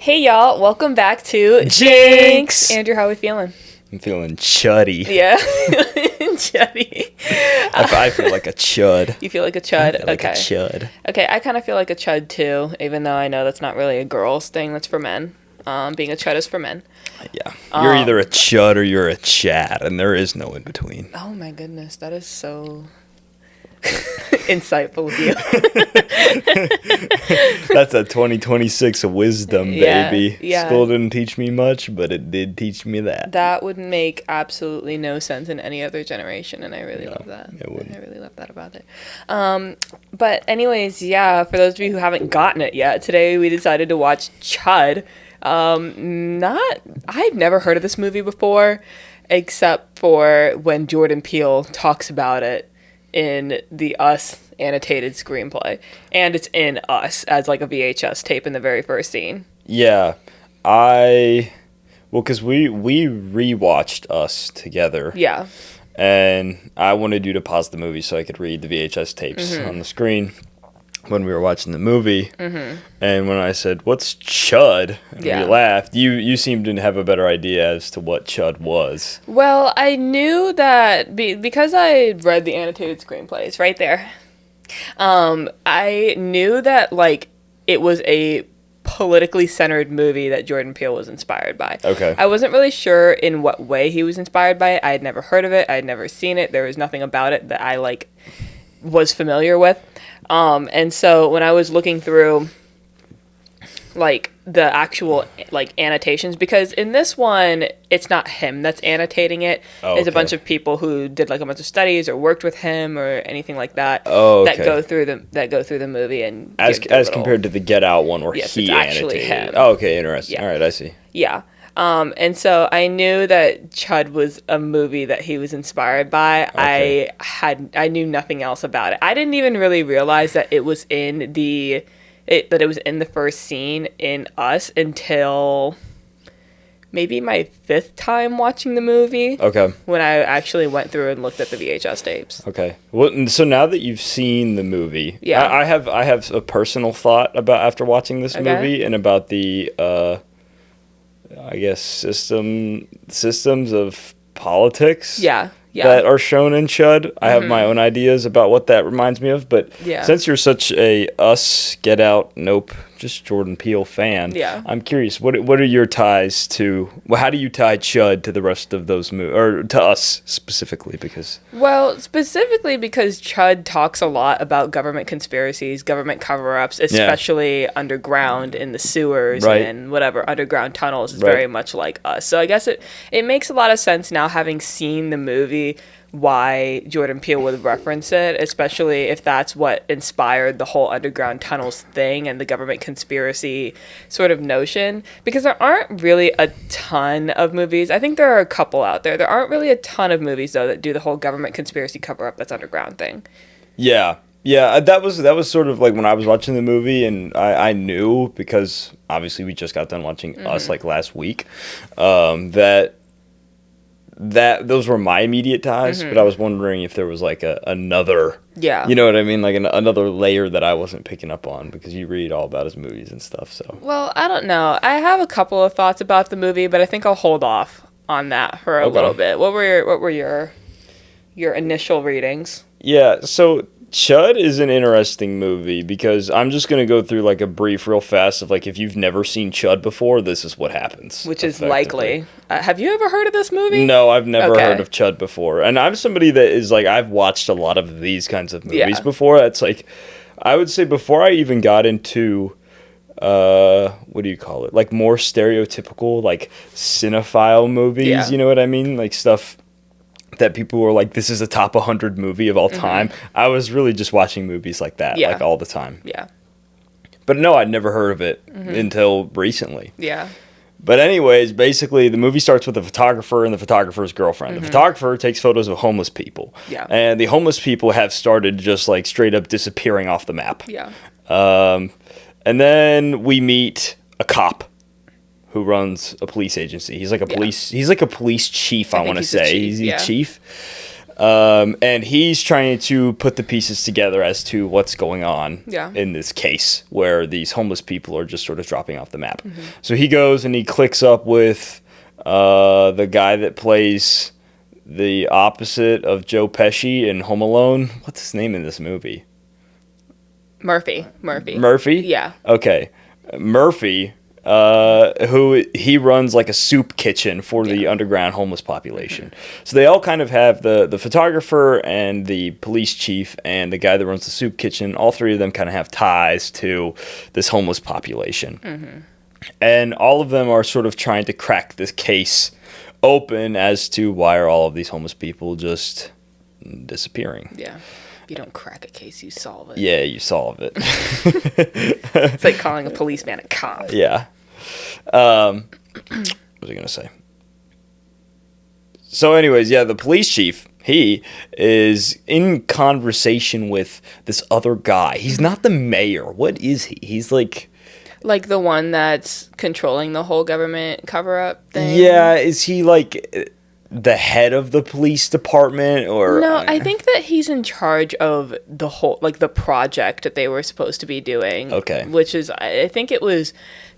Hey y'all, welcome back to Jinx! Andrew, how are we feeling? I'm feeling chuddy. Yeah, chuddy. I feel like a chud. You feel like a chud? I feel like a chud. Okay, I kind of feel like a chud too, even though I know that's not really a girl's thing, that's for men. Being a chud is for men. Yeah. You're either a chud or you're a chat, and there is no in between. Oh my goodness, that is so insightful of you. That's a 2026 wisdom, baby. Yeah. School didn't teach me much, but it did teach me that. That would make absolutely no sense in any other generation, and I really love that. It wouldn't. I really love that about it. But anyways, yeah, for those of you who haven't gotten it yet, today we decided to watch C.H.U.D. I've never heard of this movie before, except for when Jordan Peele talks about it in the Us annotated screenplay, and it's in Us as like a VHS tape in the very first scene. Yeah. Because we rewatched Us together. Yeah. And I wanted you to pause the movie so I could read the VHS tapes on the screen when we were watching the movie. And when I said, "What's chud?" and we laughed, you seemed to have a better idea as to what chud was. Well, I knew that because I read the annotated screenplays right there. I knew that like it was a politically centered movie that Jordan Peele was inspired by. Okay. I wasn't really sure in what way he was inspired by it. I had never heard of it. I had never seen it. There was nothing about it that I like was familiar with. And so when I was looking through like the actual like annotations, because in this one it's not him that's annotating it. It's a bunch of people who did like a bunch of studies or worked with him or anything like that that go through the movie and as compared to the Get Out one where yes, he it's actually annotated. him. Oh, okay, interesting. Yeah. All right, I see. Yeah. And so I knew that C.H.U.D was a movie that he was inspired by. Okay. I knew nothing else about it. I didn't even really realize that it was in the first scene in Us until maybe my fifth time watching the movie. Okay. When I actually went through and looked at the VHS tapes. Okay. Well, and so now that you've seen the movie, Yeah. I have a personal thought about after watching this movie and about the I guess systems of politics. Yeah. That are shown in C.H.U.D. I have my own ideas about what that reminds me of, but since you're such a Us, Get Out, Nope, just Jordan Peele fan, I'm curious, what are your ties to, how do you tie C.H.U.D to the rest of those movies, or to Us specifically, because... Well, specifically because C.H.U.D talks a lot about government conspiracies, government cover-ups, especially underground in the sewers and whatever, underground tunnels is very much like Us. So I guess it makes a lot of sense now, having seen the movie, why Jordan Peele would reference it, especially if that's what inspired the whole underground tunnels thing and the government conspiracy sort of notion, because there aren't really a ton of movies. I think there are a couple out there. There aren't really a ton of movies, though, that do the whole government conspiracy cover-up that's underground thing. Yeah, that was sort of like when I was watching the movie, and I knew, because obviously we just got done watching Us like last week, that those were my immediate ties, but I was wondering if there was like another, you know what I mean, like another layer that I wasn't picking up on, because you read all about his movies and stuff. So well, I don't know. I have a couple of thoughts about the movie, but I think I'll hold off on that for a little bit. What were your initial readings? Yeah, so C.H.U.D is an interesting movie, because I'm just going to go through like a brief real fast of like, if you've never seen C.H.U.D before, this is what happens. Which is likely. Have you ever heard of this movie? No, I've never heard of C.H.U.D before. And I'm somebody that is like, I've watched a lot of these kinds of movies before. That's like, I would say before I even got into, what do you call it? Like more stereotypical, like cinephile movies, you know what I mean? Like stuff that people were like, this is a top 100 movie of all time. I was really just watching movies like that, like all the time. Yeah. But no, I'd never heard of it until recently. Yeah. But anyways, basically the movie starts with a photographer and the photographer's girlfriend. The photographer takes photos of homeless people. Yeah. And the homeless people have started just like straight up disappearing off the map. Yeah. And then we meet a cop who runs a police agency. He's like a police chief, I want to say. He's the chief. And he's trying to put the pieces together as to what's going on in this case where these homeless people are just sort of dropping off the map. So he goes and he clicks up with the guy that plays the opposite of Joe Pesci in Home Alone. What's his name in this movie? Murphy. Yeah. Okay. Murphy, who he runs like a soup kitchen for the underground homeless population. So they all kind of have the photographer and the police chief and the guy that runs the soup kitchen. All three of them kind of have ties to this homeless population. And all of them are sort of trying to crack this case open as to why are all of these homeless people just disappearing. Yeah. If you don't crack a case, you solve it. Yeah, you solve it. It's like calling a policeman a cop. Yeah. What was I going to say? So anyways, the police chief, he is in conversation with this other guy. He's not the mayor. What is he? He's like the one that's controlling the whole government cover-up thing? Yeah, is he like the head of the police department or No, I think that he's in charge of the whole the project that they were supposed to be doing. Okay. Which is I think it was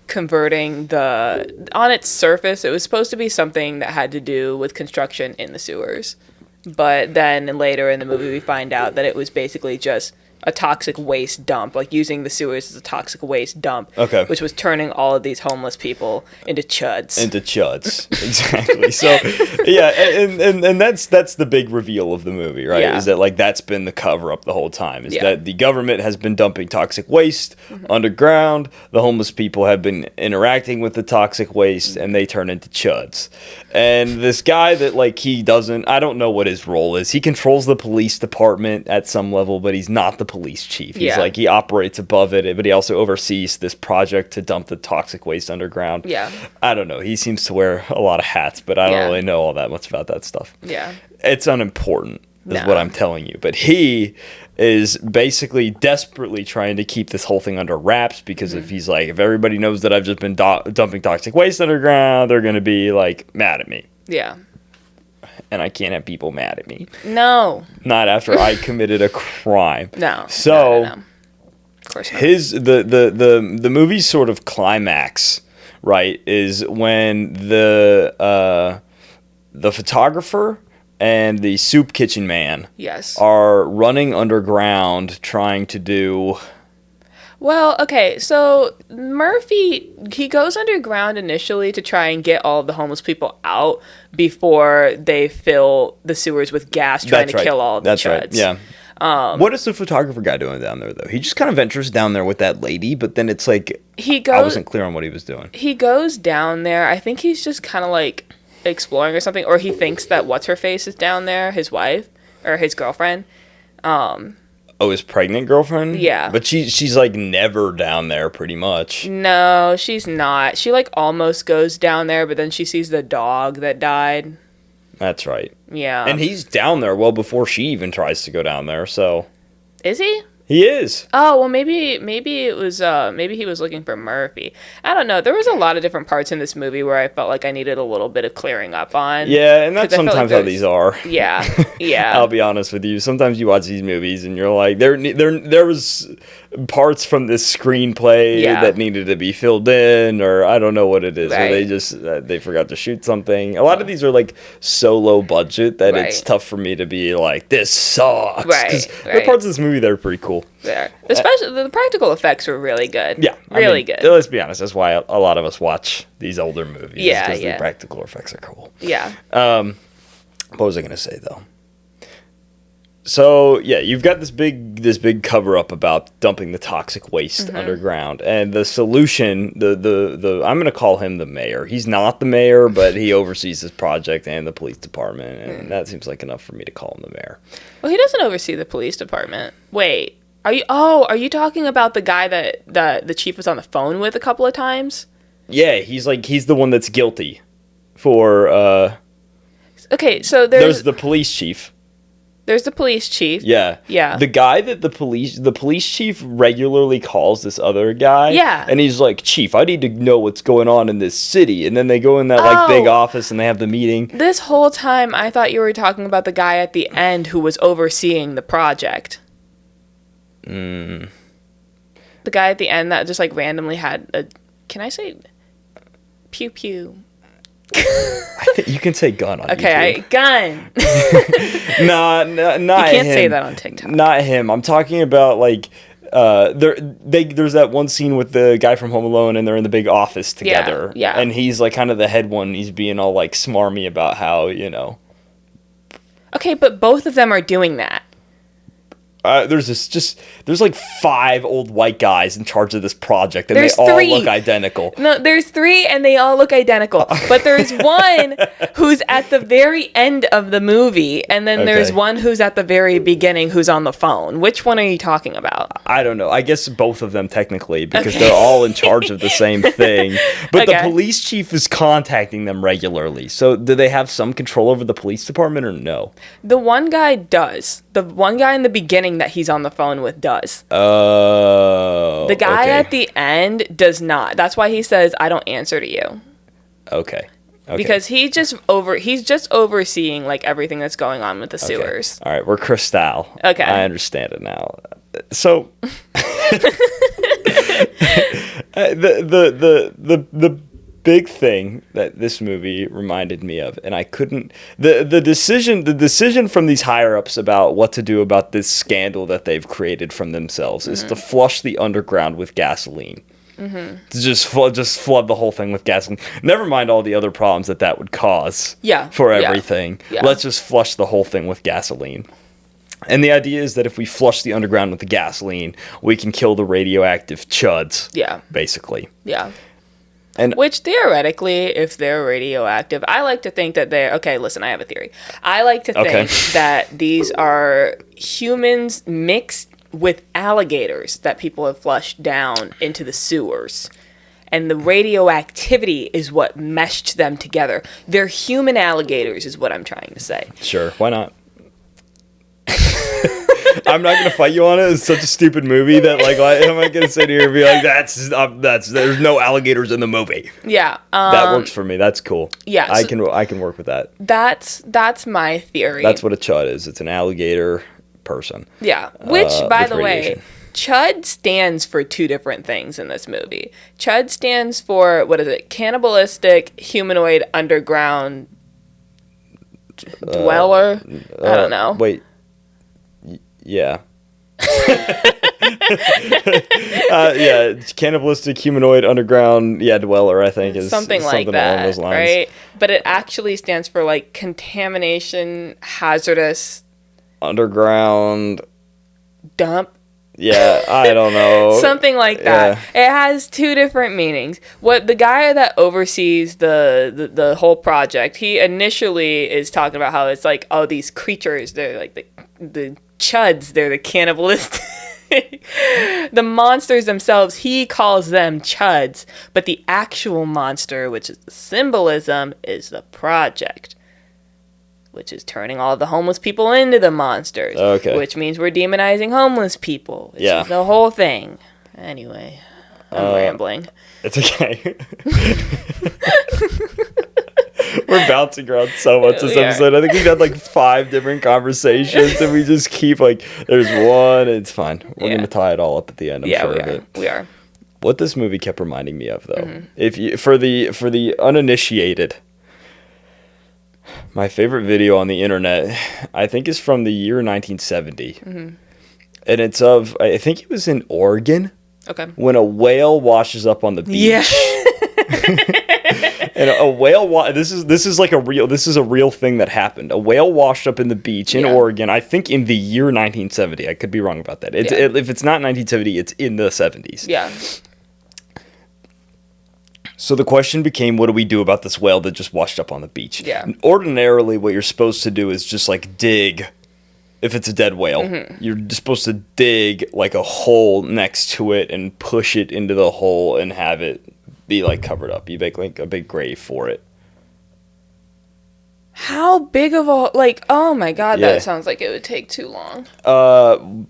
converting on its surface it was supposed to be something that had to do with construction in the sewers. But then later in the movie we find out that it was basically just a toxic waste dump, using the sewers as a toxic waste dump, which was turning all of these homeless people into chuds. Exactly. So, and that's the big reveal of the movie, right? Is that that's been the cover up the whole time? Is that the government has been dumping toxic waste underground? The homeless people have been interacting with the toxic waste, and they turn into chuds. And this guy that he doesn't, I don't know what his role is. He controls the police department at some level, but he's not the police chief. He's he operates above it, but he also oversees this project to dump the toxic waste underground. Yeah. I don't know. He seems to wear a lot of hats, but I don't really know all that much about that stuff. Yeah. It's unimportant, is what I'm telling you. But he is basically desperately trying to keep this whole thing under wraps because if he's if everybody knows that I've just been dumping toxic waste underground, they're going to be mad at me. Yeah. And I can't have people mad at me. No. Not after I committed a crime. No. So, no. Of course not. The movie's sort of climax, right, is when the photographer and the soup kitchen man are running underground trying to do... Well, okay, so Murphy, he goes underground initially to try and get all of the homeless people out before they fill the sewers with gas, trying to kill all of the chuds. Yeah. What is the photographer guy doing down there, though? He just kind of ventures down there with that lady, but then it's I wasn't clear on what he was doing. He goes down there. I think he's just kind of exploring or something, or he thinks that What's-Her-Face is down there, his wife, or his girlfriend. Oh, his pregnant girlfriend? Yeah. But she's never down there pretty much. No, she's not. She almost goes down there, but then she sees the dog that died. That's right. Yeah. And he's down there well before she even tries to go down there, so. Is he? He is. Oh, well, maybe it was, maybe he was looking for Murphy. I don't know. There was a lot of different parts in this movie where I felt like I needed a little bit of clearing up on. Yeah, and that's sometimes how these are. Yeah, yeah. I'll be honest with you. Sometimes you watch these movies and you're there was parts from this screenplay that needed to be filled in, or I don't know what it is. Right. Or they just, they forgot to shoot something. A lot of these are so low budget that it's tough for me to be this sucks. Right. Because there are parts of this movie that are pretty cool. There. Especially the practical effects were really good. Yeah. Really good. Let's be honest. That's why a lot of us watch these older movies. Yeah. Because the practical effects are cool. Yeah. What was I going to say, though? So, you've got this big cover-up about dumping the toxic waste underground. And the solution, the I'm going to call him the mayor. He's not the mayor, but he oversees this project and the police department. And that seems like enough for me to call him the mayor. Well, he doesn't oversee the police department. Wait. Are you talking about the guy that the chief was on the phone with a couple of times? Yeah, he's the one that's guilty for... Okay, so there's the police chief. There's the police chief. Yeah. Yeah. The guy that the police chief regularly calls this other guy. Yeah. And he's like, Chief, I need to know what's going on in this city. And then they go in that like big office and they have the meeting. This whole time I thought you were talking about the guy at the end who was overseeing the project. The guy at the end that just like randomly had a, can I say pew pew? I think you can say gun on YouTube. Gun. Not you can't him. Say that on TikTok. Not him. I'm talking about like there's that one scene with the guy from Home Alone and they're in the big office together. Yeah. And he's like kind of the head one. He's being all like smarmy about how, Okay, but both of them are doing that. There's like 5 old white guys in charge of this project, and there's they all 3. look identical. No, there's 3, and they all look identical. But there's one who's at the very end of the movie, and then there's one who's at the very beginning who's on the phone. Which one are you talking about? I don't know. I guess both of them technically, because they're all in charge of the same thing. But the police chief is contacting them regularly. So do they have some control over the police department or no? The one guy does. The one guy in the beginning that he's on the phone with does. Oh. The guy at the end does not. That's why he says, I don't answer to you. Okay. Because he's just overseeing like everything that's going on with the sewers. All right, we're Cristal. Okay. I understand it now. So the big thing that this movie reminded me of, and I couldn't the decision from these higher ups about what to do about this scandal that they've created from themselves is to flush the underground with gasoline. To just flood the whole thing with gasoline. Never mind all the other problems that would cause for everything. Yeah. Let's just flush the whole thing with gasoline. And the idea is that if we flush the underground with the gasoline, we can kill the radioactive chuds. Yeah. Basically. Yeah. Which theoretically, if they're radioactive, I like to think that they're... Okay, listen, I have a theory. I like to think that these are humans mixed with alligators that people have flushed down into the sewers. And the radioactivity is what meshed them together. They're human alligators is what I'm trying to say. Sure, why not? I'm not gonna fight you on it. It's such a stupid movie that like am I gonna sit here and be like that's there's no alligators in the movie. Yeah, that works for me. That's cool. Yeah, I can work with that. That's my theory. That's what a chud is. It's an alligator person. Yeah, which by the way, CHUD stands for 2 different things in this movie. CHUD stands for what is it? Cannibalistic humanoid underground dweller. I don't know. Wait. Yeah. Cannibalistic humanoid underground dweller, I think is something like that, along those lines. Right? But it actually stands for like contamination hazardous underground dump. Yeah, I don't know. Something like that. Yeah. It has 2 different meanings. What the guy that oversees the whole project, he initially is talking about how it's like, oh, these creatures, they're like the chuds, they're the cannibalistic. The monsters themselves, he calls them chuds, but the actual monster, which is the symbolism, is the project, which is turning all the homeless people into the monsters. Okay. Which means we're demonizing homeless people. Which is the whole thing. Anyway, I'm rambling. It's okay. We're bouncing around so much this episode. I think we've had like 5 different conversations, and we just keep like, there's one. It's fine. We're gonna tie it all up at the end. I'm sure of it. We are. What this movie kept reminding me of, though, if you for the uninitiated, my favorite video on the internet, I think, is from the year 1970, and it's of, I think it was in Oregon. Okay. When a whale washes up on the beach. Yeah. And a whale this is a real thing that happened. A whale washed up in the beach in Oregon, I think in the year 1970. I could be wrong about that. If it's not 1970, it's in the 70s. Yeah. So the question became, what do we do about this whale that just washed up on the beach? Yeah. And ordinarily, what you're supposed to do is just like dig. If it's a dead whale, you're just supposed to dig like a hole next to it and push it into the hole and have it be like covered up. You make like a big grave for it. How big of a, like, oh my God, Yeah. that sounds like it would take too long.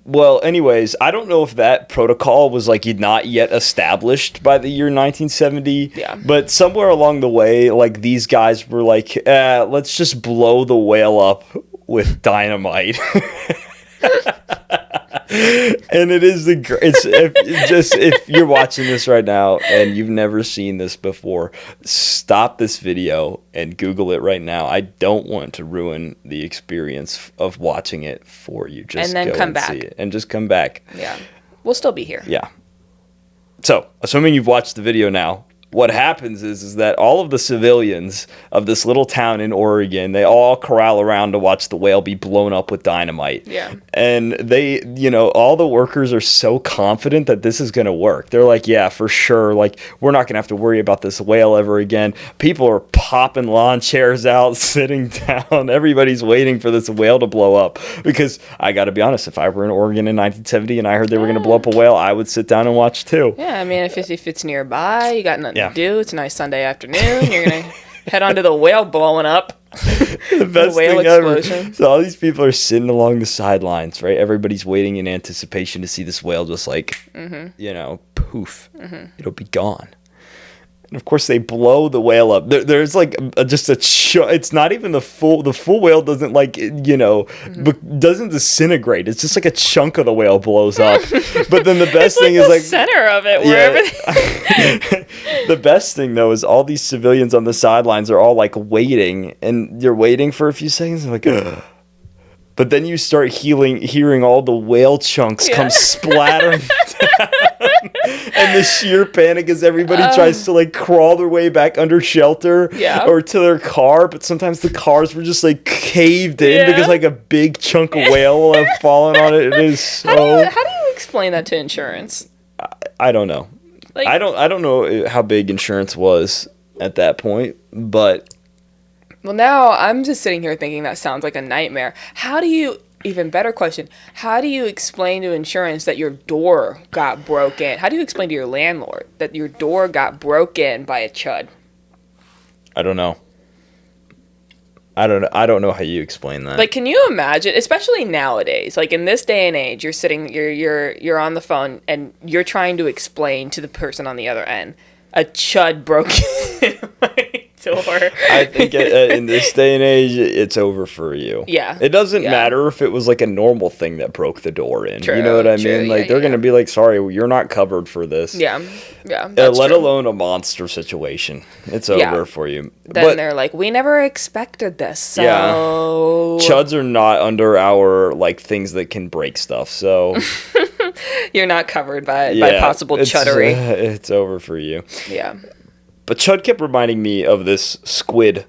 Well, anyways, I don't know if that protocol was like not yet established by the year 1970. Yeah. But somewhere along the way, like these guys were like, let's just blow the whale up with dynamite. And it is if you're watching this right now and you've never seen this before, stop this video and Google it right now. I don't want to ruin the experience of watching it for you. Just and then go come and back. see it and just come back. Yeah, we'll still be here. Yeah. So, assuming you've watched the video now, what happens is that all of the civilians of this little town in Oregon, they all corral around to watch the whale be blown up with dynamite. Yeah. And they, all the workers are so confident that this is going to work. They're like, yeah, for sure. Like, we're not going to have to worry about this whale ever again. People are popping lawn chairs out, sitting down. Everybody's waiting for this whale to blow up. Because I got to be honest, if I were in Oregon in 1970 and I heard they were going to blow up a whale, I would sit down and watch too. Yeah, I mean, if it's nearby, you got nothing to do. It's a nice Sunday afternoon. You're going to head onto the whale blowing up. The best whale thing explosion. ever. So all these people are sitting along the sidelines, right? Everybody's waiting in anticipation to see this whale just like, poof. It'll be gone. And of course, they blow the whale up. There's like just it's not even the full whale doesn't doesn't disintegrate. It's just like a chunk of the whale blows up. But then the best thing is like center of it, wherever. The best thing though is all these civilians on the sidelines are all like waiting, and you're waiting for a few seconds, and like. Ugh. But then you start hearing all the whale chunks come splattering down. And the sheer panic as everybody tries to like crawl their way back under shelter or to their car. But sometimes the cars were just like caved in because like a big chunk of whale will have fallen on it. It is so... How do you explain that to insurance? I don't know. Like, I don't know how big insurance was at that point, but... Well, now I'm just sitting here thinking that sounds like a nightmare. Even better question, how do you explain to insurance that your door got broken? How do you explain to your landlord that your door got broken by a chud? I don't know. I don't know how you explain that. Like, can you imagine, especially nowadays, like in this day and age, you're on the phone and you're trying to explain to the person on the other end, a chud broke in my door. I think in this day and age, it's over for you. Yeah. It doesn't matter if it was like a normal thing that broke the door in. True, you know what I mean? Like, they're going to be like, sorry, you're not covered for this. Yeah. Yeah. Let alone a monster situation. It's over for you. Then they're like, we never expected this. So. Yeah. Chuds are not under our, like, things that can break stuff. So. You're not covered by possible chuddery. It's over for you. Yeah. But Chud kept reminding me of this whale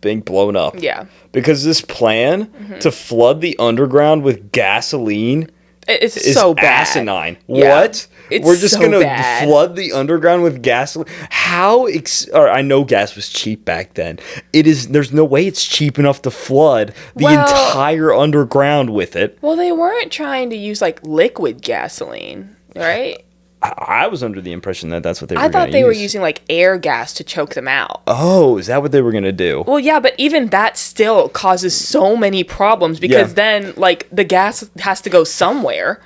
being blown up. Yeah. Because this plan to flood the underground with gasoline is so bad. Asinine. Yeah. What? We're just going to flood the underground with gasoline? I know gas was cheap back then. There's no way it's cheap enough to flood the entire underground with it. Well, they weren't trying to use like liquid gasoline, right? I was under the impression that that's what they were going to use. I thought they were using like air gas to choke them out. Oh, is that what they were going to do? Well, yeah, but even that still causes so many problems because then like the gas has to go somewhere.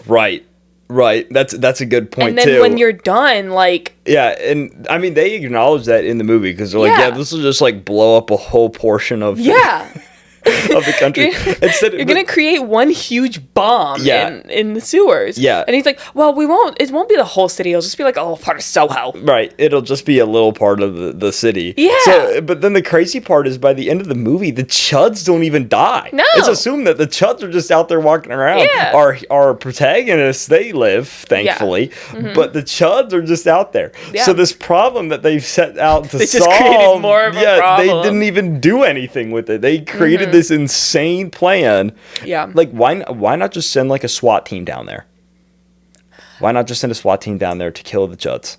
Right. That's a good point, too. And then when you're done, like... Yeah, and I mean, they acknowledge that in the movie because they're like, this will just like blow up a whole portion of... Yeah. of the country. You're gonna create one huge bomb in the sewers. Yeah. And he's like, well, it won't be the whole city, it'll just be like a little part of Soho. Right. It'll just be a little part of the city. Yeah. So, but then the crazy part is by the end of the movie, the chuds don't even die. No. It's assumed that the chuds are just out there walking around. Yeah. Our protagonists, they live, thankfully, but the chuds are just out there. Yeah. So this problem that they've set out to they solve, just created more of a problem. They didn't even do anything with it. They created this insane plan. Yeah. Like, why not just send like a SWAT team down there? Why not just send a SWAT team down there to kill the chuds?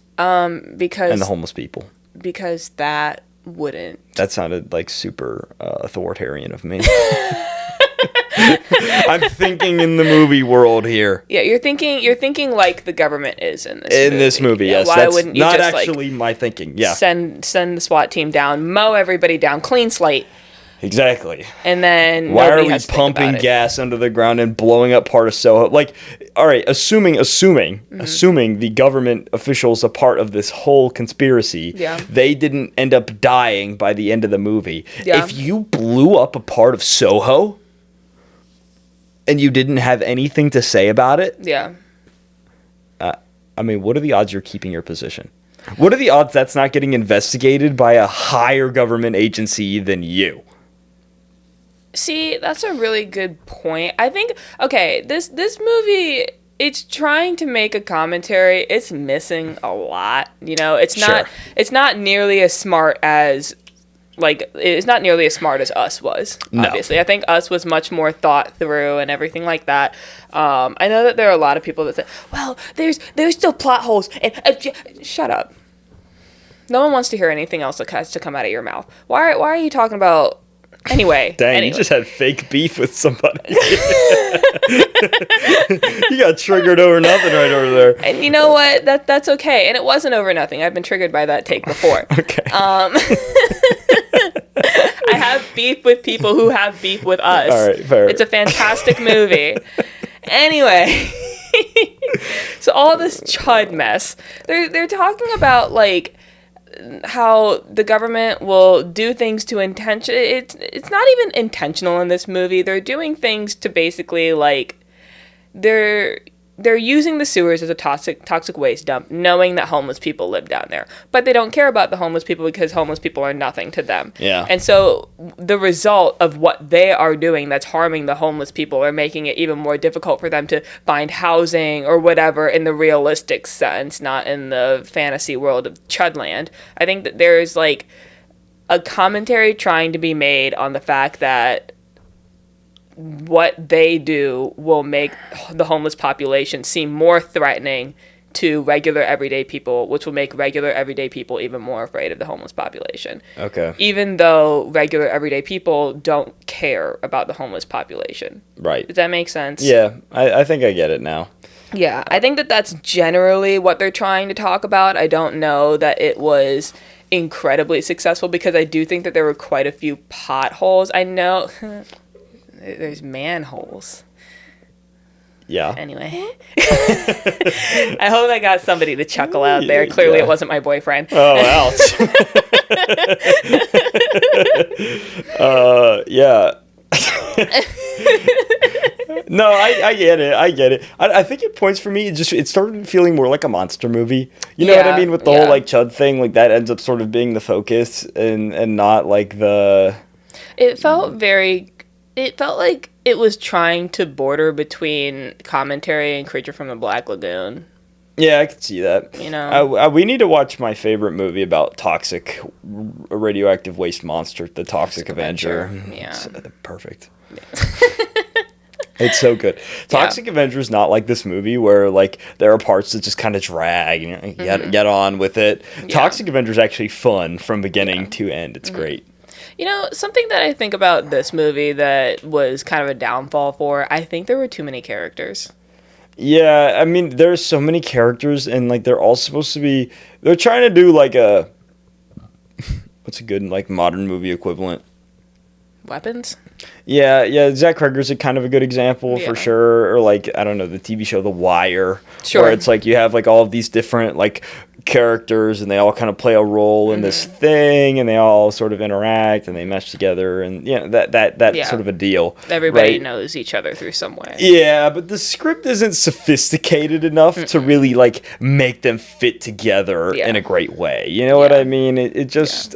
Because... And the homeless people. Because that wouldn't... That sounded like super authoritarian of me. I'm thinking in the movie world here. Yeah, you're thinking like the government is in this movie. Yeah, yes, why that's wouldn't you not just actually my thinking. Yeah, send the SWAT team down, mow everybody down, clean slate. Exactly. And then why are we pumping gas under the ground and blowing up part of Soho? Like, all right, assuming the government officials are part of this whole conspiracy, they didn't end up dying by the end of the movie. Yeah. If you blew up a part of Soho and you didn't have anything to say about it, I mean, what are the odds you're keeping your position? What are the odds that's not getting investigated by a higher government agency than you? See, that's a really good point. I think, okay, this movie, it's trying to make a commentary. It's missing a lot. You know, it's not nearly as smart as, like, it's not nearly as smart as Us was, obviously. I think Us was much more thought through and everything like that. I know that there are a lot of people that say, well, there's still plot holes. And shut up. No one wants to hear anything else that has to come out of your mouth. Why are you talking about... Anyway. Dang, you just had fake beef with somebody. You got triggered over nothing right over there. And you know what? That's okay. And it wasn't over nothing. I've been triggered by that take before. Okay. I have beef with people who have beef with us. All right, fair. It's a fantastic movie. Anyway. So all this CHUD mess. They're talking about, like, how the government will do things to it's not even intentional in this movie. They're doing things to basically, like, they're using the sewers as a toxic waste dump, knowing that homeless people live down there. But they don't care about the homeless people because homeless people are nothing to them. Yeah. And so the result of what they are doing that's harming the homeless people or making it even more difficult for them to find housing or whatever in the realistic sense, not in the fantasy world of Chudland. I think that there's, like, a commentary trying to be made on the fact that what they do will make the homeless population seem more threatening to regular everyday people, which will make regular everyday people even more afraid of the homeless population. Okay. Even though regular everyday people don't care about the homeless population. Right. Does that make sense? Yeah, I think I get it now. Yeah, I think that that's generally what they're trying to talk about. I don't know that it was incredibly successful because I do think that there were quite a few potholes. I know... There's manholes. Yeah. Anyway. I hope I got somebody to chuckle out there. Clearly it wasn't my boyfriend. Oh, ouch. Yeah. No, I get it. I think it points for me, it started feeling more like a monster movie. You know what I mean? With the whole, like, CHUD thing, like, that ends up sort of being the focus and not, like, the... It felt like it was trying to border between commentary and Creature from the Black Lagoon. Yeah, I could see that. You know? We need to watch my favorite movie about toxic radioactive waste monster, The Toxic Avenger. Yeah. It's, perfect. Yeah. It's so good. Toxic Avenger is not like this movie where, like, there are parts that just kind of drag and get on with it. Yeah. Toxic Avenger is actually fun from beginning to end. It's great. You know, something that I think about this movie that was kind of a downfall for, I think there were too many characters. Yeah, I mean, there's so many characters, and, like, they're all supposed to be... They're trying to do, like, a... What's a good, like, modern movie equivalent? Weapons? Yeah, Zach Cregger's a kind of a good example for sure. Or, like, I don't know, the TV show The Wire. Sure. Where it's, like, you have, like, all of these different, like... characters and they all kind of play a role in this thing and they all sort of interact and they mesh together and that sort of a deal. Everybody knows each other through some way. Yeah, but the script isn't sophisticated enough to really, like, make them fit together in a great way. You know what I mean? It just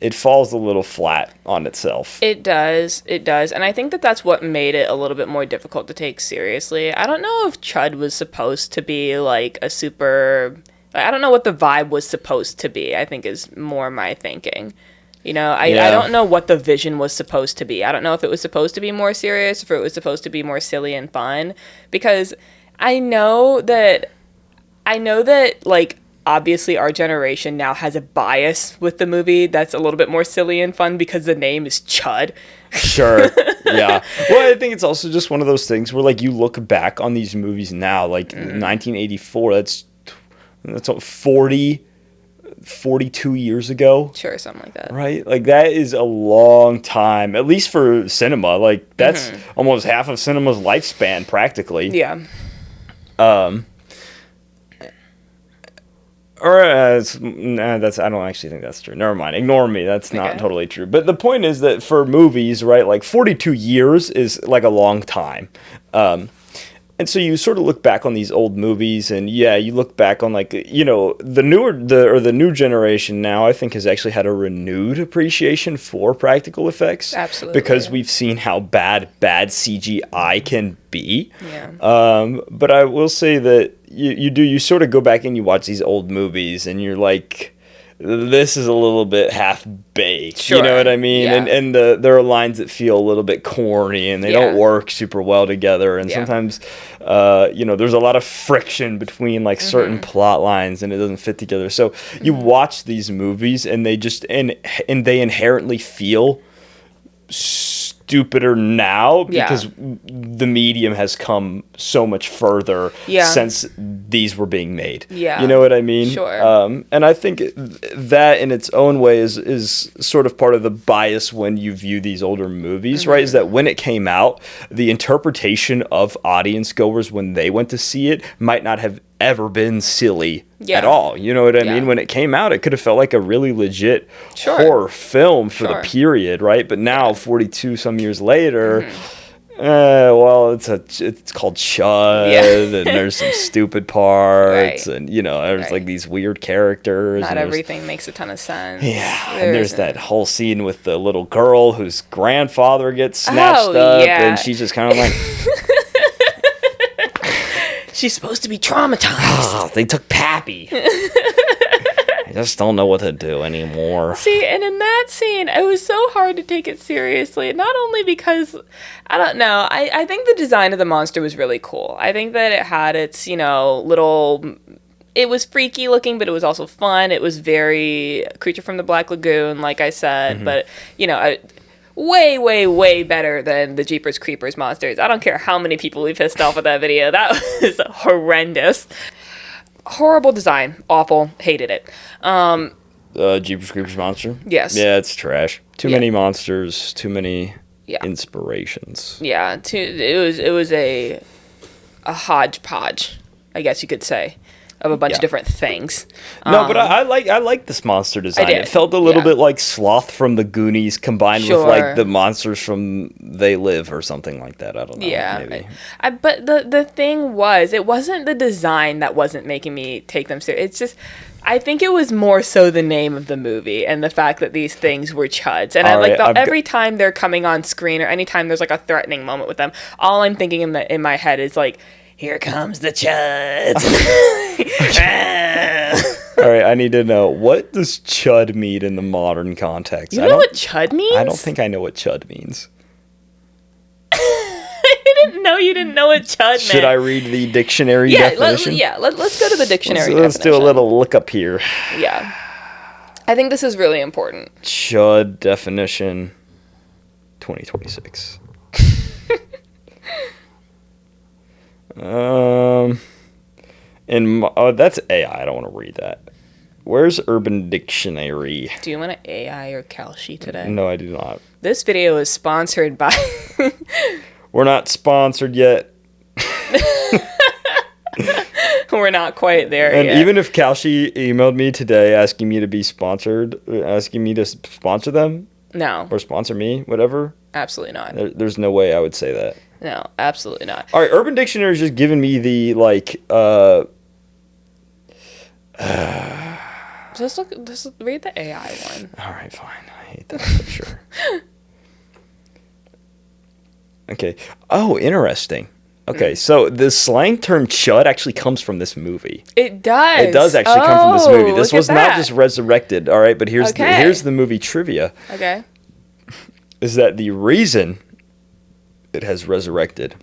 it falls a little flat on itself. It does. And I think that that's what made it a little bit more difficult to take seriously. I don't know if CHUD was supposed to be, like, a super... I don't know what the vibe was supposed to be, I think is more my thinking. You know, I don't know what the vision was supposed to be. I don't know if it was supposed to be more serious, if it was supposed to be more silly and fun. Because I know that, like, obviously our generation now has a bias with the movie that's a little bit more silly and fun because the name is Chud. Sure. Yeah. Well, I think it's also just one of those things where, like, you look back on these movies now, like 1984, that's 42 years ago. Sure, something like that. Right? Like, that is a long time, at least for cinema. Like, that's almost half of cinema's lifespan, practically. Yeah. That's I don't actually think that's true. Never mind. Ignore me. That's not totally true. But the point is that for movies, right, like 42 years is like a long time. And so you sort of look back on these old movies, and you look back on, like, the new generation now, I think, has actually had a renewed appreciation for practical effects. Absolutely. Because we've seen how bad CGI can be. Yeah. But I will say that you sort of go back and you watch these old movies, and you're like, this is a little bit half-baked, sure. You know what I mean? Yeah. And there are lines that feel a little bit corny, and they don't work super well together, and sometimes, there's a lot of friction between, like, certain plot lines, and it doesn't fit together. So you watch these movies, and they just, and they inherently feel stupider now because the medium has come so much further since these were being made. Yeah. You know what I mean? Sure. And I think that in its own way is sort of part of the bias when you view these older movies, right? Is that when it came out, the interpretation of audience goers when they went to see it might not have ever been silly at all. You know what I mean? When it came out, it could have felt like a really legit horror film for the period, right? But now, 42 some years later, it's called Chud, and there's some stupid parts, and there's like these weird characters. Not everything makes a ton of sense. Yeah, and there's that whole scene with the little girl whose grandfather gets snatched up, and she's just kind of like. She's supposed to be traumatized. Oh, they took Pappy. I just don't know what to do anymore. See, and in that scene, it was so hard to take it seriously. Not only because, I don't know, I think the design of the monster was really cool. I think that it had its, little... It was freaky looking, but it was also fun. It was very Creature from the Black Lagoon, like I said. But, way, way, way better than the Jeepers Creepers monsters. I don't care how many people we pissed off with that video. That was horrendous. Horrible design. Awful. Hated it. Jeepers Creepers monster? Yes. Yeah, it's trash. Too many monsters. Too many inspirations. Yeah. It was a hodgepodge, I guess you could say, of a bunch of different things. No, but I like this monster design. It felt a little bit like Sloth from the Goonies combined with like the monsters from They Live or something like that. I don't know. Yeah. Maybe. But the thing was, it wasn't the design that wasn't making me take them serious. It's just, I think it was more so the name of the movie and the fact that these things were chuds. And every time they're coming on screen or anytime there's like a threatening moment with them, all I'm thinking in my head is like, here comes the chuds. All right, I need to know, what does chud mean in the modern context? You know what chud means? I don't think I know what chud means. I didn't know you didn't know what chud meant. Should I read the dictionary definition? Let's go to the dictionary Let's do a little look up here. Yeah. I think this is really important. Chud definition 2026. That's AI. I don't want to read that. Where's Urban Dictionary? Do you want an AI or Kalshi today? No, I do not. This video is sponsored by... We're not sponsored yet. We're not quite there yet. And even if Kalshi emailed me today asking me to be sponsored, asking me to sponsor them. No. Or sponsor me, whatever. Absolutely not. There's no way I would say that. No, absolutely not. All right, Urban Dictionary is just giving me the, Just read the AI one. All right, fine. I hate that for sure. Okay. Oh, interesting. Okay, so the slang term chud actually comes from this movie. It does. It does actually come from this movie. This was not just resurrected, all right? But here's the movie trivia. Okay. Is that the reason it has resurrected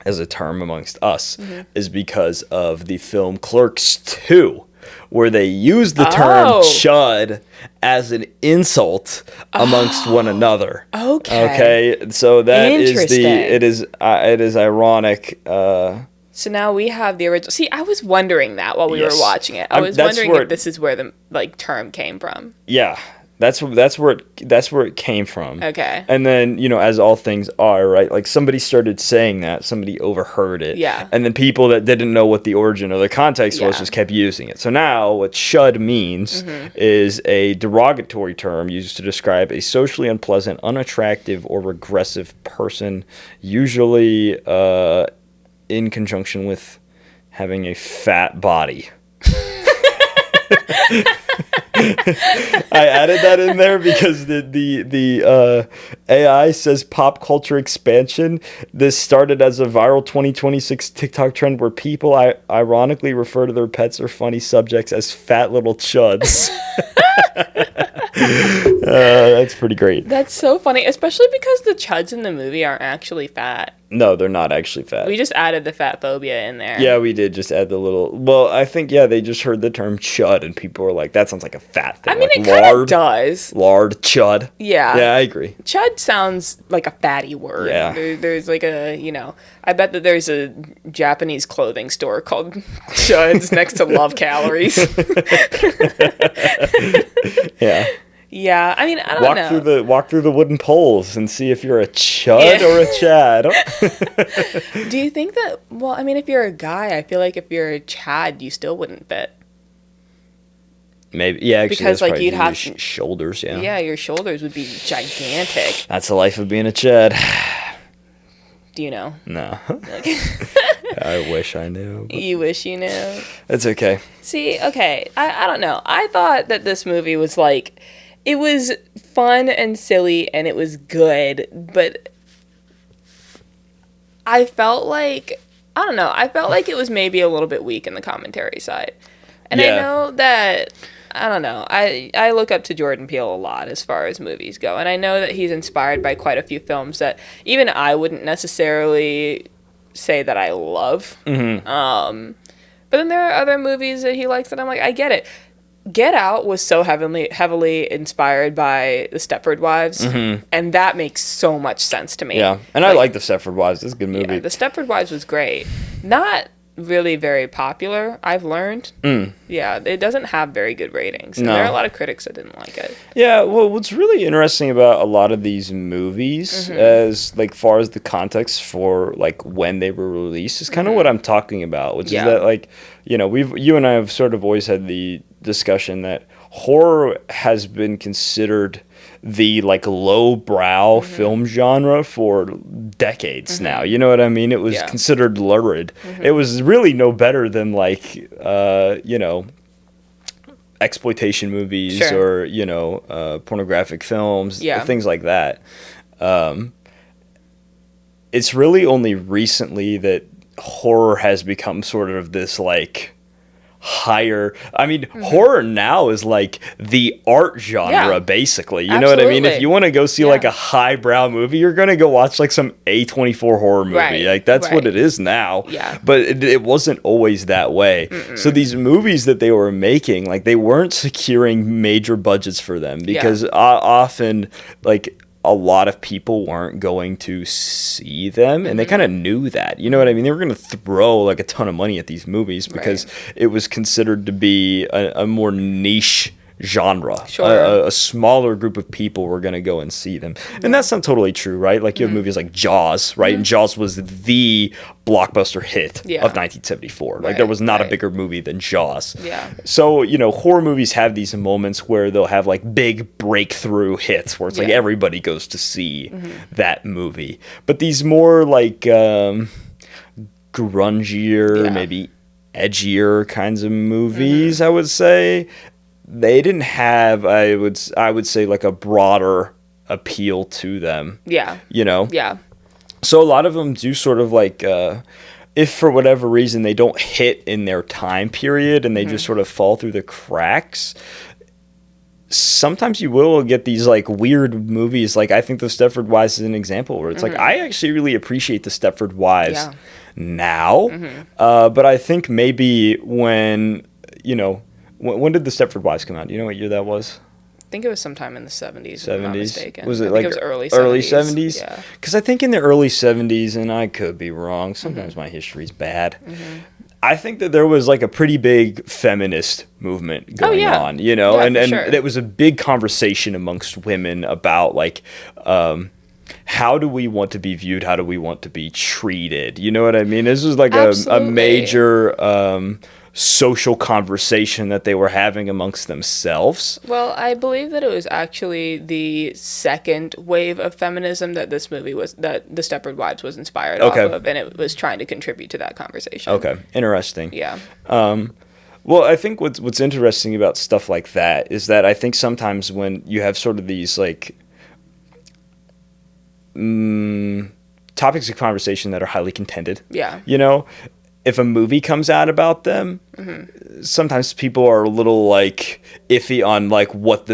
as a term amongst us is because of the film Clerks 2. where they use the term chud as an insult amongst one another. Okay. So that is it is ironic. So now we have the original. See, I was wondering that while we were watching it. I was wondering if this is where the term came from. Yeah. That's where it came from. Okay. And then, as all things are, right? Like somebody started saying that, somebody overheard it. Yeah. And then people that didn't know what the origin or the context was just kept using it. So now what chud means is a derogatory term used to describe a socially unpleasant, unattractive, or regressive person, usually in conjunction with having a fat body. I added that in there because the AI says pop culture expansion. This started as a viral 2026 TikTok trend where people ironically refer to their pets or funny subjects as fat little chuds. That's pretty great. That's so funny, especially because the chuds in the movie aren't actually fat. No, they're not actually fat. We just added the fat phobia in there. Yeah, we did just add the little... Well, I think, they just heard the term chud, and people were like, that sounds like a fat thing. I mean, like it kind of does. Lard, chud. Yeah. Yeah, I agree. Chud sounds like a fatty word. Yeah. There's like a, I bet that there's a Japanese clothing store called Chuds next to Love Calories. Yeah. Yeah, I mean, I don't know. Walk through the wooden poles and see if you're a chud or a chad. Do you think that? Well, I mean, if you're a guy, I feel like if you're a chad, you still wouldn't fit. Maybe, yeah. Actually, because you'd have shoulders. Yeah. Yeah, your shoulders would be gigantic. That's the life of being a chad. Do you know? No. I wish I knew. But you wish you knew. It's okay. See, okay, I don't know. I thought that this movie was it was fun and silly and it was good, but I felt like, I don't know, I felt like it was maybe a little bit weak in the commentary side. And I know that, I don't know, I look up to Jordan Peele a lot as far as movies go, and I know that he's inspired by quite a few films that even I wouldn't necessarily say that I love. Mm-hmm. But then there are other movies that he likes that I'm like, I get it. Get Out was so heavily inspired by The Stepford Wives, and that makes so much sense to me. Yeah, and I like The Stepford Wives. It's a good movie. Yeah, The Stepford Wives was great. Not really very popular, I've learned. Yeah, it doesn't have very good ratings. And there are a lot of critics that didn't like it. Yeah, well, what's really interesting about a lot of these movies, as far as the context for when they were released, is kind of what I'm talking about, which is that you and I have sort of always had the discussion that horror has been considered the lowbrow film genre for decades now. You know what I mean? It was considered lurid. It was really no better than exploitation movies or pornographic films, things like that. It's really only recently that horror has become sort of this higher. I mean, horror now is the art genre, basically. You know what I mean? If you want to go see a highbrow movie, you're going to go watch some A24 horror movie. That's what it is now. Yeah. But it wasn't always that way. So these movies that they were making, they weren't securing major budgets for them because often a lot of people weren't going to see them, and they kind of knew that. You know what I mean? They were going to throw a ton of money at these movies because it was considered to be a more niche genre. A smaller group of people were going to go and see them. And that's not totally true, right? You have movies like Jaws, right? And Jaws was the blockbuster hit of 1974. There was not a bigger movie than Jaws. Yeah. So, horror movies have these moments where they'll have big breakthrough hits where it's everybody goes to see that movie. But these more grungier, maybe edgier kinds of movies, I would say, they didn't have, I would say, a broader appeal to them. Yeah. Yeah. So a lot of them do sort of if for whatever reason they don't hit in their time period and they just sort of fall through the cracks, sometimes you will get these weird movies. I think The Stepford Wives is an example where it's I actually really appreciate The Stepford Wives now. But I think maybe when, When did the Stepford Wives come out? Do you know what year that was? I think it was sometime in the 70s, if I'm not mistaken. Was it I think it was early 70s? Yeah. Because I think in the early 70s, and I could be wrong, sometimes my history's bad. I think that there was like a pretty big feminist movement going on, you know, and it was a big conversation amongst women about like, how do we want to be viewed? How do we want to be treated? You know what I mean? This was like a major social conversation that they were having amongst themselves. Well, I believe that it was actually the second wave of feminism that this movie was, that The Stepford Wives was inspired off of, and it was trying to contribute to that conversation. Okay, interesting. Yeah. Well, I think what's interesting about stuff like that is that I think sometimes when you have sort of these like topics of conversation that are highly contended, you know, if a movie comes out about them, sometimes people are a little like iffy on like what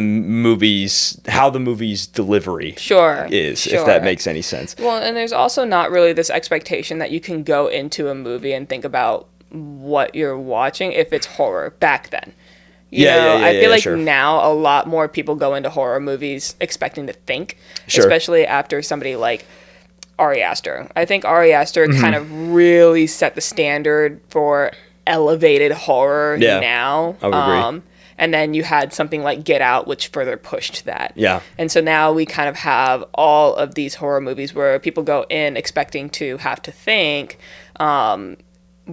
how the movie's delivery is, if that makes any sense. Well, and there's also not really this expectation that you can go into a movie and think about what you're watching if it's horror back then. You know, I feel like now a lot more people go into horror movies expecting to think, especially after somebody like Ari Aster. I think Ari Aster kind of really set the standard for elevated horror now. I would agree. And then you had something like Get Out, which further pushed that. Yeah. And so now we kind of have all of these horror movies where people go in expecting to have to think,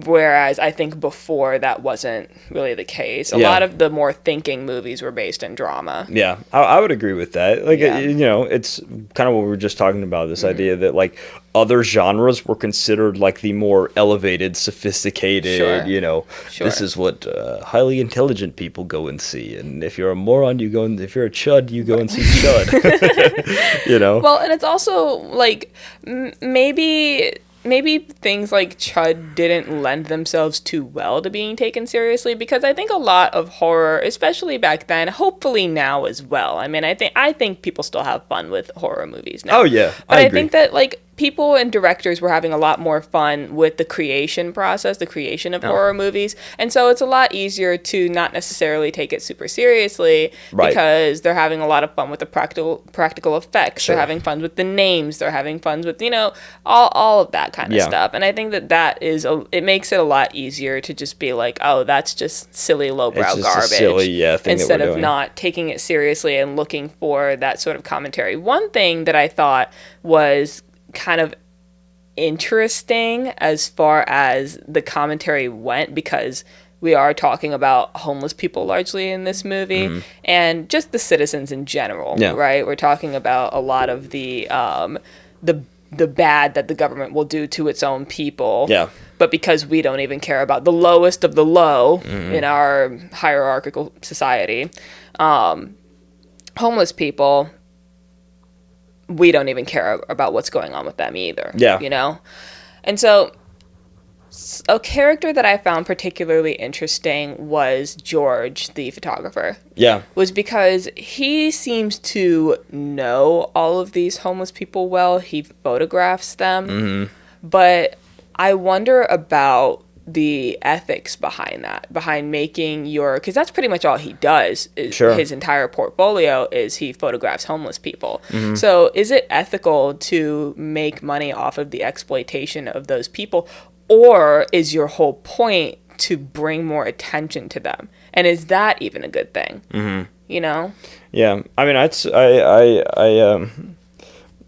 whereas I think before that wasn't really the case. A lot of the more thinking movies were based in drama. Yeah, I would agree with that. Like, you know, it's kind of what we were just talking about, this idea that like other genres were considered like the more elevated, sophisticated, you know, this is what highly intelligent people go and see. And if you're a moron, you go, and if you're a chud, you go and see chud. You know? Well, and it's also like maybe things like C.H.U.D didn't lend themselves too well to being taken seriously, because I think a lot of horror, especially back then, hopefully now as well. I mean, I think people still have fun with horror movies now. Oh yeah, but I agree. think that like people and directors were having a lot more fun with the creation process, the creation of horror movies, and so it's a lot easier to not necessarily take it super seriously because they're having a lot of fun with the practical effects. They're having fun with the names. They're having fun with, you know, all of that kind of stuff. And I think that it makes it a lot easier to just be like, oh, that's just silly lowbrow garbage. A silly thing instead that we're of doing. Not taking it seriously and looking for that sort of commentary. One thing that I thought was kind of interesting as far as the commentary went, because we are talking about homeless people largely in this movie, and just the citizens in general, right? We're talking about a lot of the bad that the government will do to its own people. Yeah. But because we don't even care about the lowest of the low in our hierarchical society, homeless people, we don't even care about what's going on with them either. Yeah. You know? And so a character that I found particularly interesting was George, the photographer. Yeah. Was because he seems to know all of these homeless people well. He photographs them. But I wonder about the ethics behind that, behind making because that's pretty much all he does. His entire portfolio is he photographs homeless people. So is it ethical to make money off of the exploitation of those people, or is your whole point to bring more attention to them? And is that even a good thing? You know? Yeah. I mean, I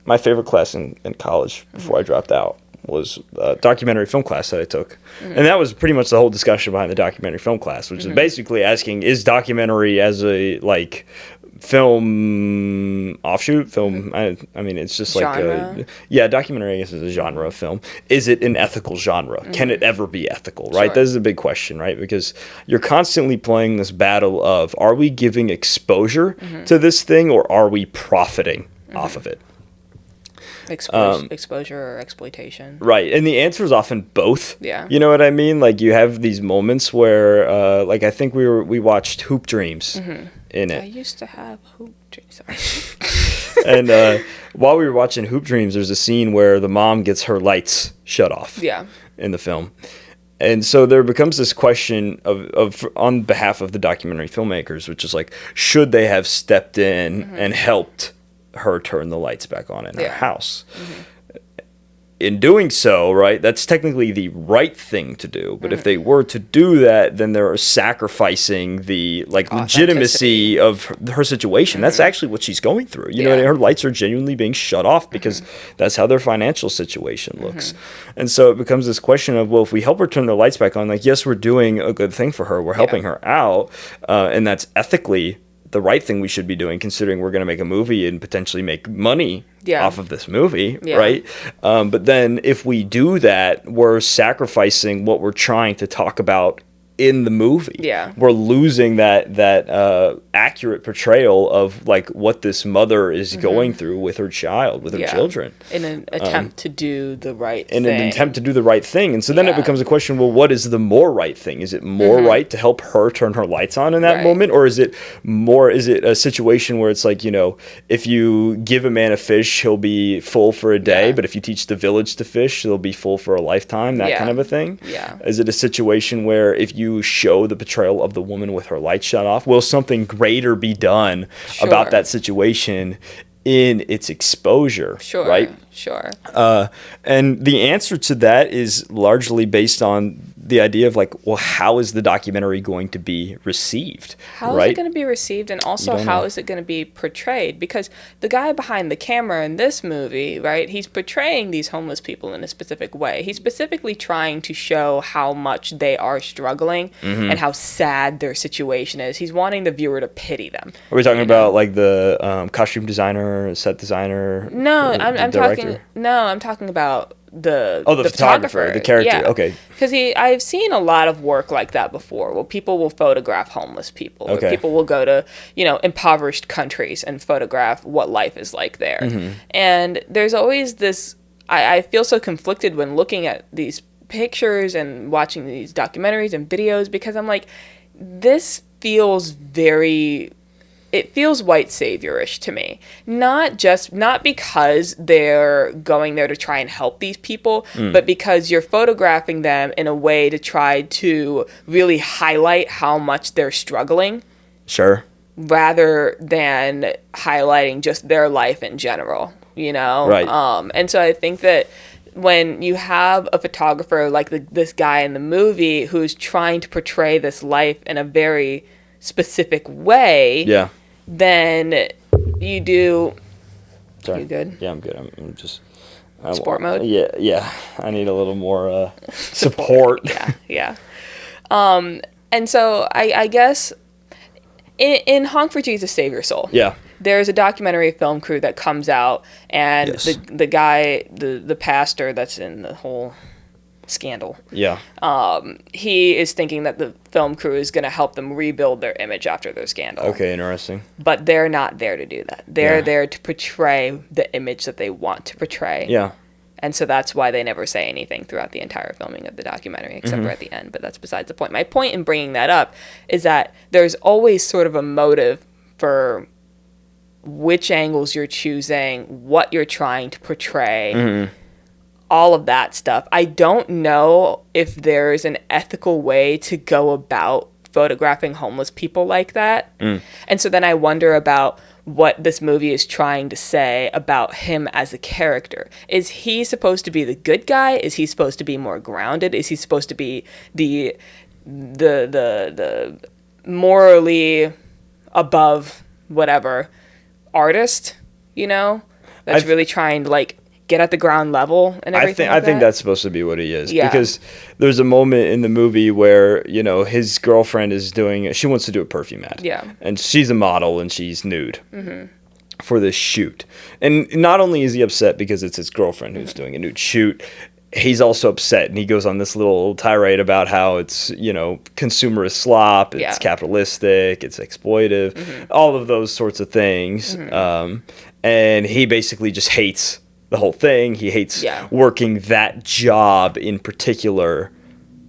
my favorite class in college before I dropped out was a documentary film class that I took. And that was pretty much the whole discussion behind the documentary film class, which is basically asking, is documentary as a, like, film offshoot? Film, I mean, it's just genre? Like, documentary, I guess, is a genre of film. Is it an ethical genre? Can it ever be ethical, right? That is a big question, right? Because you're constantly playing this battle of, are we giving exposure to this thing, or are we profiting off of it? Exposure or exploitation. Right. And the answer is often both. Yeah. You know what I mean? Like, you have these moments where, like, I think we watched Hoop Dreams in it. I used to have Hoop Dreams. And while we were watching Hoop Dreams, there's a scene where the mom gets her lights shut off. Yeah. In the film. And so there becomes this question of on behalf of the documentary filmmakers, which is like, should they have stepped in and helped her turn the lights back on in her house? In doing so, right, that's technically the right thing to do. But if they were to do that, then they're sacrificing the legitimacy of her situation. That's actually what she's going through. You know, her lights are genuinely being shut off because that's how their financial situation looks. And so it becomes this question of, well, if we help her turn the lights back on, like, yes, we're doing a good thing for her. We're helping her out. And that's ethically the right thing we should be doing, considering we're going to make a movie and potentially make money off of this movie, right? But then if we do that, we're sacrificing what we're trying to talk about in the movie. We're losing that accurate portrayal of like what this mother is going through with her child, with her children, in an attempt to do the right thing. And so then it becomes a question, well, what is the more right thing? Is it more right to help her turn her lights on in that moment, or is it a situation where it's like, you know, if you give a man a fish, he'll be full for a day, but if you teach the village to fish, they'll be full for a lifetime, that kind of a thing? Is it a situation where if you show the portrayal of the woman with her lights shut off, will something greater be done about that situation in its exposure? Right? And the answer to that is largely based on the idea of like, well, how is the documentary going to be received? How is it going to be received, and also how is it going to be portrayed? Because the guy behind the camera in this movie, right, he's portraying these homeless people in a specific way. He's specifically trying to show how much they are struggling and how sad their situation is. He's wanting the viewer to pity them. Are we talking about like the costume designer, set designer? No, I'm talking about the photographer, the character. Okay. Because I've seen a lot of work like that before, where people will photograph homeless people. Or people will go to, you know, impoverished countries and photograph what life is like there. And there's always this, I feel so conflicted when looking at these pictures and watching these documentaries and videos, because I'm like, this feels it feels white savior-ish to me. Not because they're going there to try and help these people, but because you're photographing them in a way to try to really highlight how much they're struggling. Rather than highlighting just their life in general, you know? And so I think that when you have a photographer like this guy in the movie who's trying to portray this life in a very specific way, then you do. Sorry. You good? Yeah, I'm good. I'm just sport mode. Yeah. I need a little more support. And so I guess in Honk for Jesus Save Your Soul. There's a documentary film crew that comes out, and the guy, the pastor that's in the whole scandal. He is thinking that the film crew is going to help them rebuild their image after their scandal. Okay, interesting. But they're not there to do that. They're there to portray the image that they want to portray. And so that's why they never say anything throughout the entire filming of the documentary, except for at the end. But that's besides the point. My point in bringing that up is that there's always sort of a motive for which angles you're choosing, what you're trying to portray, all of that stuff. I don't know if there's an ethical way to go about photographing homeless people like that. And so then I wonder about what this movie is trying to say about him as a character. Is he supposed to be the good guy? Is he supposed to be more grounded? Is he supposed to be the morally above whatever artist, you know, that's really trying to like get at the ground level and everything? I think that's supposed to be what he is. Because there's a moment in the movie where, you know, his girlfriend is she wants to do a perfume ad. And she's a model and she's nude for this shoot. And not only is he upset because it's his girlfriend who's doing a nude shoot, he's also upset, and he goes on this little tirade about how it's, you know, consumerist slop, it's capitalistic, it's exploitive, all of those sorts of things. And he basically just hates the whole thing. He hates working that job in particular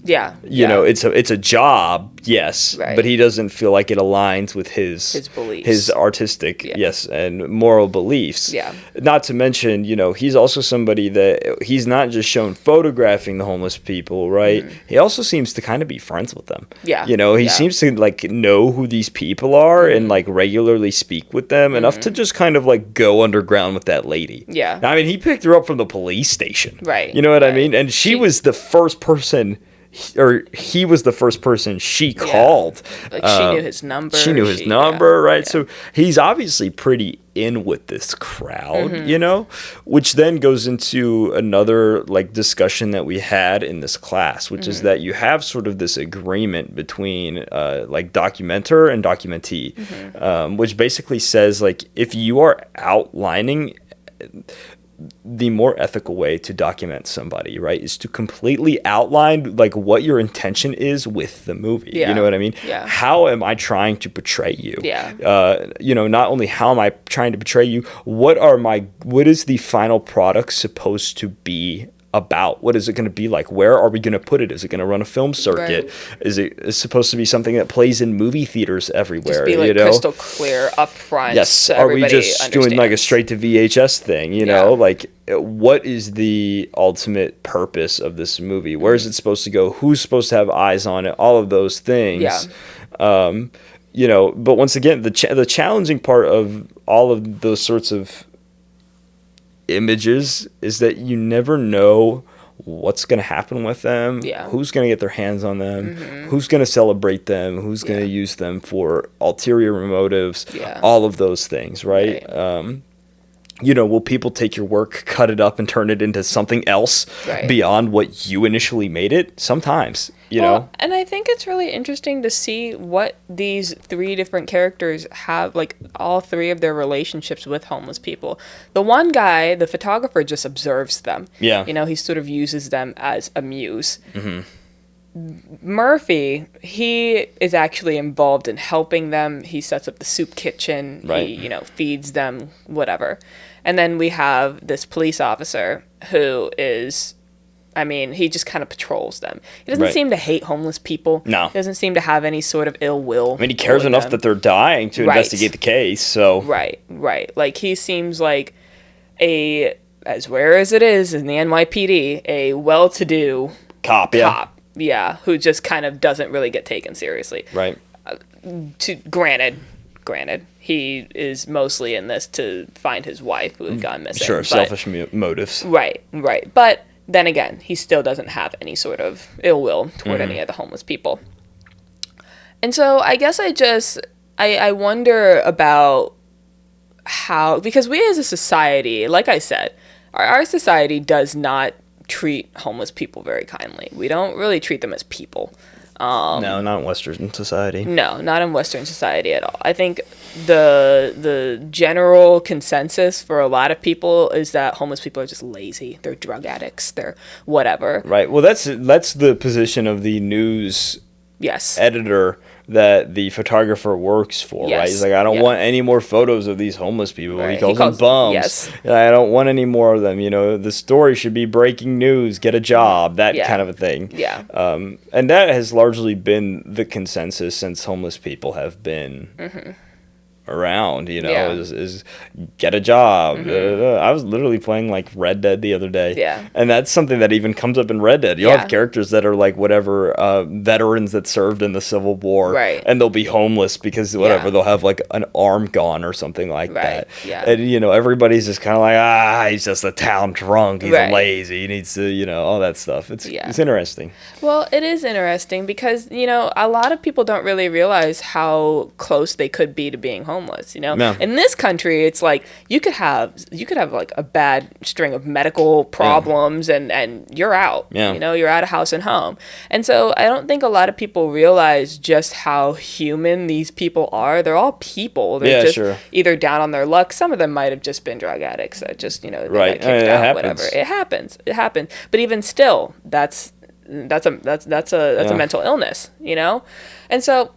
Yeah. You know, it's a job, yes, but he doesn't feel like it aligns with his beliefs, his artistic, yes, and moral beliefs. Yeah. Not to mention, you know, he's also somebody that he's not just shown photographing the homeless people, right? He also seems to kind of be friends with them. Yeah. You know, he seems to like know who these people are and like regularly speak with them enough to just kind of like go underground with that lady. Yeah. I mean, he picked her up from the police station. Right. You know what I mean? And she was the first person, or he was the first person she called. Like she knew his number. She knew his number, right? Yeah. So he's obviously pretty in with this crowd, you know, which then goes into another like discussion that we had in this class, which is that you have sort of this agreement between like documenter and documentee, which basically says like if you are outlining the more ethical way to document somebody, right, is to completely outline like what your intention is with the movie. You know what I mean? How am I trying to portray you? You know, not only how am I trying to portray you, what is the final product supposed to be about? What is it going to be like? Where are we going to put it? Is it going to run a film circuit? Right. Is it supposed to be something that plays in movie theaters everywhere? Just be like, you know? Crystal clear up front. Yes. So are we just doing like a straight to VHS thing? You know, like what is the ultimate purpose of this movie? Where is it supposed to go? Who's supposed to have eyes on it? All of those things. You know, but once again, the challenging part of all of those sorts of images is that you never know what's going to happen with them, who's going to get their hands on them, who's going to celebrate them, who's going to use them for ulterior motives, all of those things, right? You know, will people take your work, cut it up, and turn it into something else beyond what you initially made it? Sometimes, you know? And I think it's really interesting to see what these three different characters have, like, all three of their relationships with homeless people. The one guy, the photographer, just observes them. Yeah. You know, he sort of uses them as a muse. Murphy, he is actually involved in helping them. He sets up the soup kitchen. He, you know, feeds them, whatever. And then we have this police officer who is, I mean, he just kind of patrols them. He doesn't seem to hate homeless people. No. He doesn't seem to have any sort of ill will. I mean, he cares enough that they're dying to investigate the case, so. Right. Like, he seems like as rare as it is in the NYPD, a well-to-do cop. Yeah, who just kind of doesn't really get taken seriously. Right. Granted, he is mostly in this to find his wife who had gone missing. Sure, selfish motives. Right. But then again, he still doesn't have any sort of ill will toward any of the homeless people. And so I guess I wonder about how, because we as a society, like I said, our society does not treat homeless people very kindly. We don't really treat them as people. No, not in Western society. No, not in Western society at all. I think the general consensus for a lot of people is that homeless people are just lazy. They're drug addicts. They're whatever. Right. Well, that's the position of the news editor that the photographer works for, right? He's like, I don't want any more photos of these homeless people. He calls them bums. I don't want any more of them. You know, the story should be breaking news, get a job, that kind of a thing. Yeah. And that has largely been the consensus since homeless people have been around, you know, is get a job. I was literally playing like Red Dead the other day. Yeah. And that's something that even comes up in Red Dead. You'll have characters that are like whatever, veterans that served in the Civil War. Right. And they'll be homeless because whatever, they'll have like an arm gone or something like that. Yeah. And, you know, everybody's just kind of like, he's just a town drunk. He's lazy. He needs to, you know, all that stuff. It's interesting. Well, it is interesting because, you know, a lot of people don't really realize how close they could be to being homeless. You know, in this country, it's like you could have like a bad string of medical problems and you're out. Yeah. You know, you're out of house and home. And so I don't think a lot of people realize just how human these people are. They're all people. They're just either down on their luck. Some of them might have just been drug addicts that just, you know, they got kicked out, whatever. It happens. But even still, that's a mental illness, you know? And so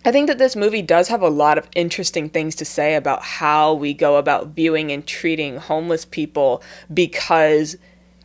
I think that this movie does have a lot of interesting things to say about how we go about viewing and treating homeless people, because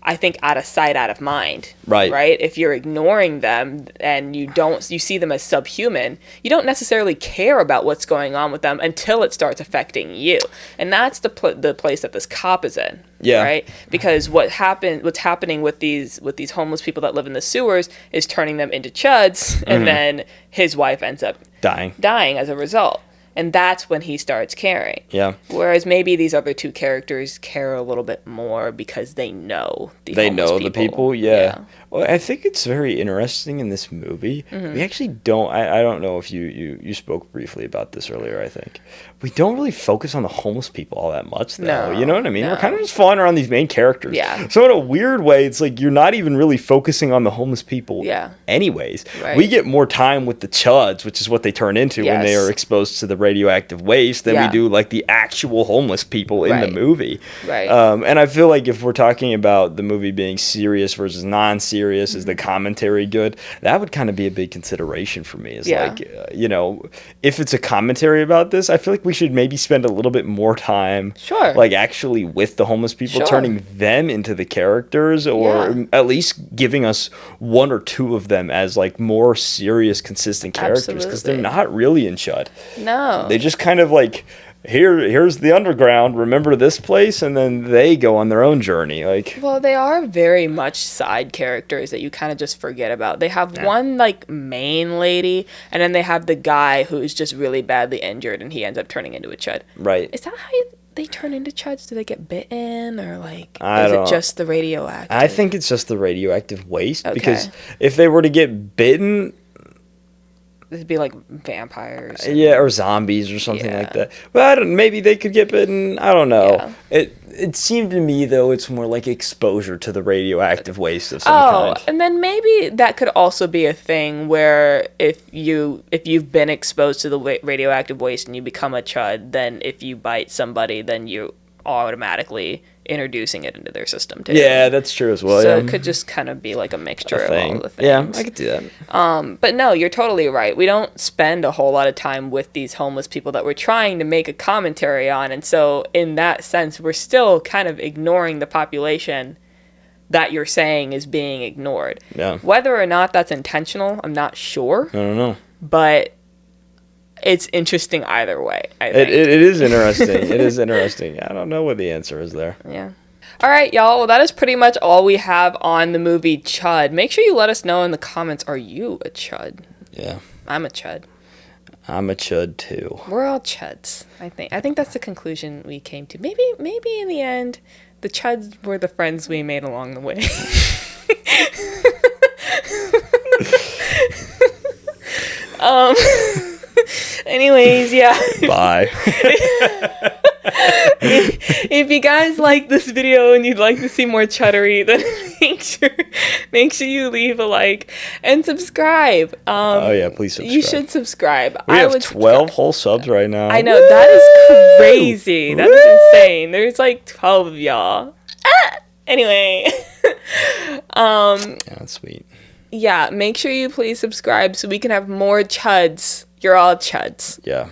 I think out of sight, out of mind. Right. If you're ignoring them and you see them as subhuman, you don't necessarily care about what's going on with them until it starts affecting you. And that's the place that this cop is in. Yeah. Right? Because what's happening with these homeless people that live in the sewers is turning them into chuds, and then his wife ends up dying as a result. And that's when he starts caring. Yeah. Whereas maybe these other two characters care a little bit more because they know the people. Yeah. Well, I think it's very interesting in this movie. We actually don't. I don't know if you spoke briefly about this earlier. I think we don't really focus on the homeless people all that much, though. You know what I mean? We're kind of just falling around these main characters. Yeah. So in a weird way, it's like you're not even really focusing on the homeless people. Yeah. Anyways, Right. we get more time with the chuds, which is what they turn into when they are exposed to the radioactive waste, than we do like the actual homeless people in the movie. Right. And I feel like if we're talking about the movie being serious versus non-serious, is the commentary good? That would kind of be a big consideration for me. Is like, if it's a commentary about this, I feel like we should maybe spend a little bit more time, like actually with the homeless people, turning them into the characters, or at least giving us one or two of them as like more serious, consistent characters, because they're not really in C.H.U.D. No. They just kind of like, here's the underground, remember this place, and then they go on their own journey. Like, well, they are very much side characters that you kind of just forget about. They have one like main lady, and then they have the guy who's just really badly injured, and he ends up turning into a chud. Right. Is that how they turn into chuds? Do they get bitten, or like is it just the radioactive? I think it's just the radioactive waste, because if they were to get bitten, it'd be like vampires. Or zombies or something like that. But maybe they could get bitten. I don't know. Yeah. It seemed to me, though, it's more like exposure to the radioactive waste of some kind. And then maybe that could also be a thing where if you've been exposed to the radioactive waste and you become a chud, then if you bite somebody, then you automatically introducing it into their system too. Yeah, that's true as well. So it could just kind of be like a mixture of all the things. Yeah, I could do that. But no, you're totally right. We don't spend a whole lot of time with these homeless people that we're trying to make a commentary on, and so in that sense, we're still kind of ignoring the population that you're saying is being ignored. Yeah. Whether or not that's intentional, I'm not sure. I don't know. But it's interesting either way, I think. It is interesting. It is interesting. I don't know what the answer is there. Yeah. All right, y'all. Well, that is pretty much all we have on the movie C.H.U.D. Make sure you let us know in the comments, are you a chud? Yeah. I'm a chud. I'm a chud, too. We're all chuds, I think. I think that's the conclusion we came to. Maybe in the end, the chuds were the friends we made along the way. Anyways, yeah. Bye. If you guys like this video and you'd like to see more chuddery, then make sure you leave a like and subscribe. Please subscribe. You should subscribe. We have 12 whole subs right now. I know. Woo! That is crazy. That is insane. There's like 12 of y'all. Anyway. Yeah, that's sweet. Yeah, make sure you please subscribe so we can have more chuds. You're all chuds. Yeah.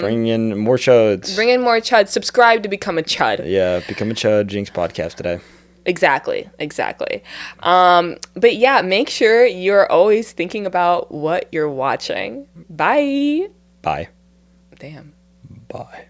Bring in more chuds. Bring in more chuds. Subscribe to become a chud. Yeah, become a chud. Jinx podcast today. Exactly. But yeah, make sure you're always thinking about what you're watching. Bye. Bye. Damn. Bye.